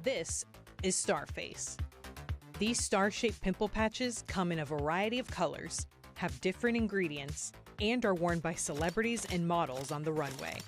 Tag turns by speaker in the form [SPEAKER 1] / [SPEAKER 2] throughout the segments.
[SPEAKER 1] This is Starface. These star-shaped pimple patches come in a variety of colors, have different ingredients, and are worn by celebrities and models on the runway.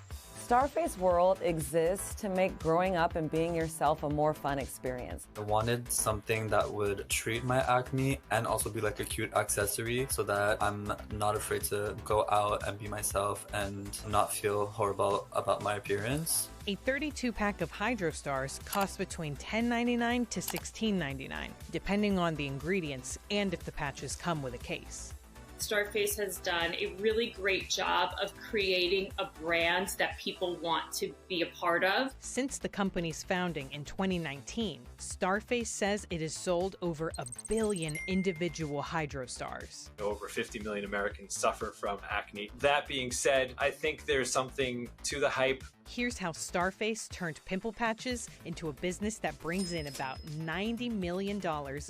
[SPEAKER 2] Starface World exists to make growing up and being yourself a more fun experience.
[SPEAKER 3] I wanted something that would treat my acne and also be like a cute accessory so that I'm not afraid to go out and be myself and not feel horrible about my appearance.
[SPEAKER 1] A 32-pack of Hydro Stars costs between $10.99 to $16.99, depending on the ingredients and if the patches come with a case.
[SPEAKER 4] Starface has done a really great job of creating a brand that people want to be a part of.
[SPEAKER 1] Since the company's founding in 2019, Starface says it has sold over 1 billion individual Hydro Stars.
[SPEAKER 5] Over 50 million Americans suffer from acne. That being said, I think there's something to the hype.
[SPEAKER 1] Here's how Starface turned pimple patches into a business that brings in about $90 million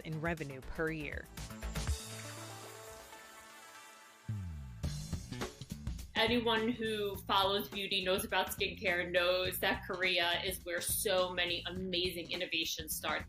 [SPEAKER 1] in revenue per year.
[SPEAKER 4] Anyone who follows beauty, knows about skincare, knows that Korea is where so many amazing innovations start.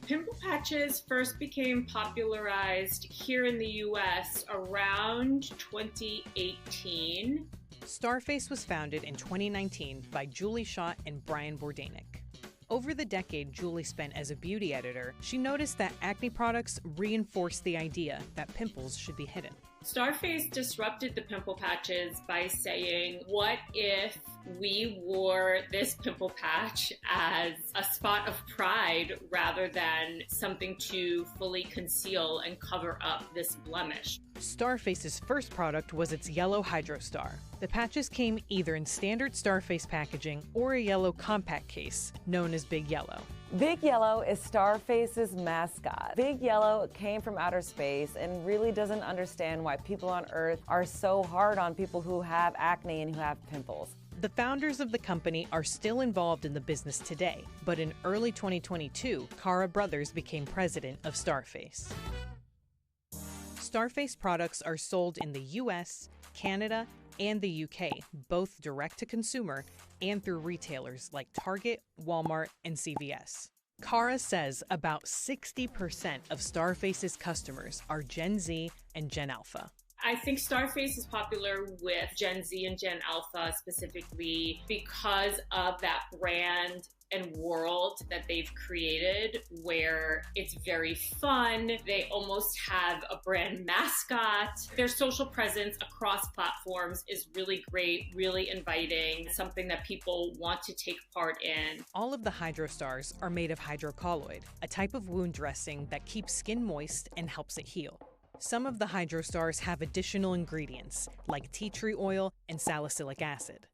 [SPEAKER 4] Pimple patches first became popularized here in the US around 2018.
[SPEAKER 1] Starface was founded in 2019 by Julie Schott and Brian Bordanik. Over the decade Julie spent as a beauty editor, she noticed that acne products reinforced the idea that pimples should be hidden.
[SPEAKER 4] Starface disrupted the pimple patches by saying, what if we wore this pimple patch as a spot of pride rather than something to fully conceal and cover up this blemish?
[SPEAKER 1] Starface's first product was its yellow Hydro Star. The patches came either in standard Starface packaging or a yellow compact case, known as Big Yellow.
[SPEAKER 2] Big Yellow is Starface's mascot. Big Yellow came from outer space and really doesn't understand why people on Earth are so hard on people who have acne and who have pimples.
[SPEAKER 1] The founders of the company are still involved in the business today, but in early 2022, Kara Brothers became president of Starface. Starface products are sold in the US, Canada, and the UK, both direct to consumer and through retailers like Target, Walmart, and CVS. Kara says about 60% of Starface's customers are Gen Z and Gen Alpha.
[SPEAKER 4] I think Starface is popular with Gen Z and Gen Alpha specifically because of that brand and world that they've created where it's very fun. They almost have a brand mascot. Their social presence across platforms is really great, really inviting, something that people want to take part in.
[SPEAKER 1] All of the Hydro Stars are made of hydrocolloid, a type of wound dressing that keeps skin moist and helps it heal. Some of the Hydro Stars have additional ingredients, like tea tree oil and salicylic acid.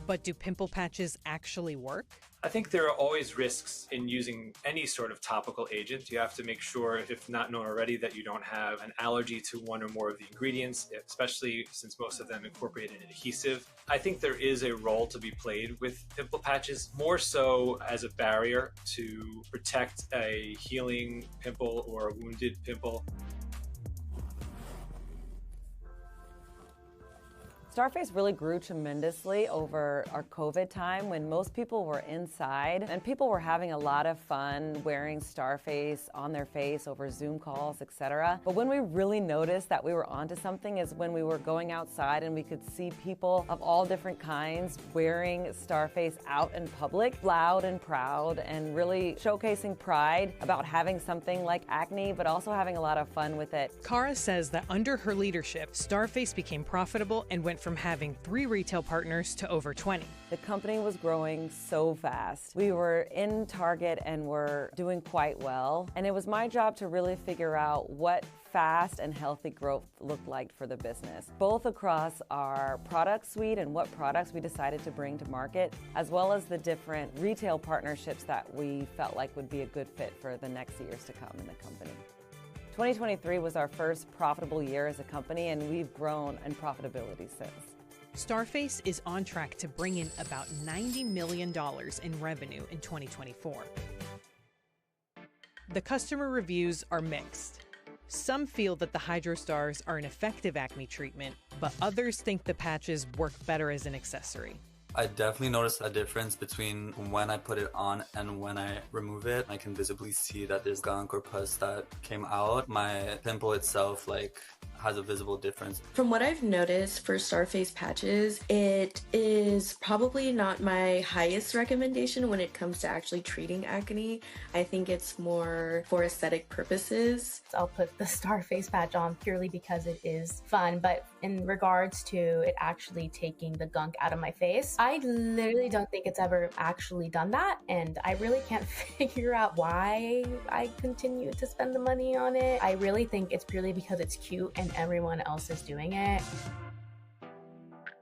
[SPEAKER 1] But do pimple patches actually work?
[SPEAKER 5] I think there are always risks in using any sort of topical agent. You have to make sure, if not known already, that you don't have an allergy to one or more of the ingredients, especially since most of them incorporate an adhesive. I think there is a role to be played with pimple patches, more so as a barrier to protect a healing pimple or a wounded pimple.
[SPEAKER 2] Starface really grew tremendously over our COVID time when most people were inside and people were having a lot of fun wearing Starface on their face over Zoom calls, etc. But when we really noticed that we were onto something is when we were going outside and we could see people of all different kinds wearing Starface out in public, loud and proud, and really showcasing pride about having something like acne, but also having a lot of fun with it.
[SPEAKER 1] Kara says that under her leadership, Starface became profitable and went from having 3 retail partners to over 20.
[SPEAKER 2] The company was growing so fast. We were in Target and were doing quite well. And it was my job to really figure out what fast and healthy growth looked like for the business, both across our product suite and what products we decided to bring to market, as well as the different retail partnerships that we felt like would be a good fit for the next years to come in the company. 2023 was our first profitable year as a company, and we've grown in profitability since.
[SPEAKER 1] Starface is on track to bring in about $90 million in revenue in 2024. The customer reviews are mixed. Some feel that the Hydro Stars are an effective acne treatment, but others think the patches work better as an accessory.
[SPEAKER 3] I definitely noticed a difference between when I put it on and when I remove it. I can visibly see that there's gunk or pus that came out. My pimple itself has a visible difference.
[SPEAKER 6] From what I've noticed for Starface patches, it is probably not my highest recommendation when it comes to actually treating acne. I think it's more for aesthetic purposes.
[SPEAKER 7] I'll put the Starface patch on purely because it is fun, but in regards to it actually taking the gunk out of my face, I literally don't think it's ever actually done that, and I really can't figure out why I continue to spend the money on it. I really think it's purely because it's cute and everyone else is doing it.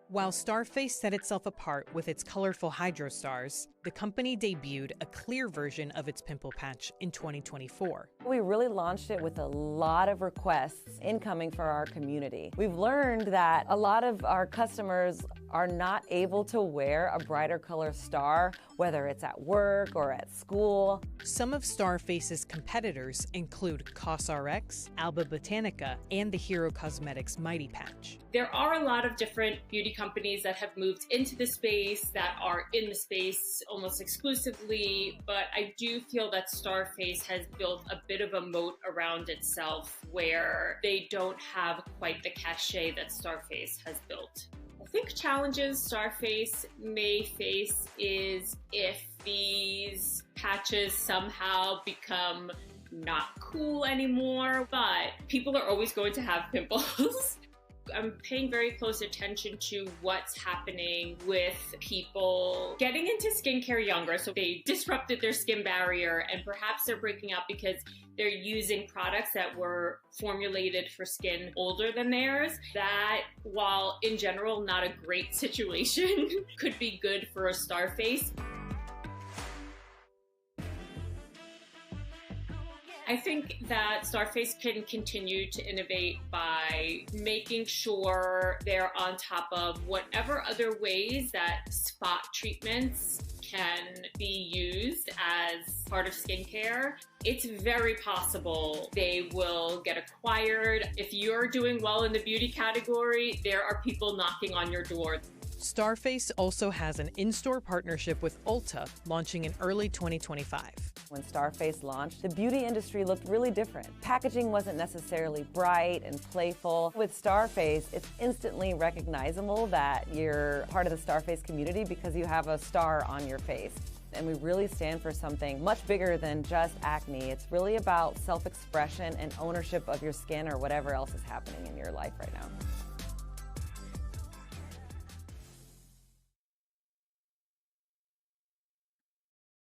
[SPEAKER 1] While Starface set itself apart with its colorful hydro stars, the company debuted a clear version of its pimple patch in 2024.
[SPEAKER 2] We really launched it with a lot of requests incoming for our community. We've learned that a lot of our customers are not able to wear a brighter color star, whether it's at work or at school.
[SPEAKER 1] Some of Starface's competitors include COSRX, Alba Botanica, and the Hero Cosmetics Mighty Patch.
[SPEAKER 4] There are a lot of different beauty companies that have moved into the space, that are in the space almost exclusively, but I do feel that Starface has built a bit of a moat around itself where they don't have quite the cachet that Starface has built. I think challenges Starface may face is if these patches somehow become not cool anymore, but people are always going to have pimples. I'm paying very close attention to what's happening with people getting into skincare younger. So they disrupted their skin barrier and perhaps they're breaking out because they're using products that were formulated for skin older than theirs. That, while in general not a great situation, could be good for a Starface. I think that Starface can continue to innovate by making sure they're on top of whatever other ways that spot treatments can be used as part of skincare. It's very possible they will get acquired. If you're doing well in the beauty category, there are people knocking on your door.
[SPEAKER 1] Starface also has an in-store partnership with Ulta, launching in early 2025.
[SPEAKER 2] When Starface launched, the beauty industry looked really different. Packaging wasn't necessarily bright and playful. With Starface, it's instantly recognizable that you're part of the Starface community because you have a star on your face. And we really stand for something much bigger than just acne. It's really about self-expression and ownership of your skin or whatever else is happening in your life right now.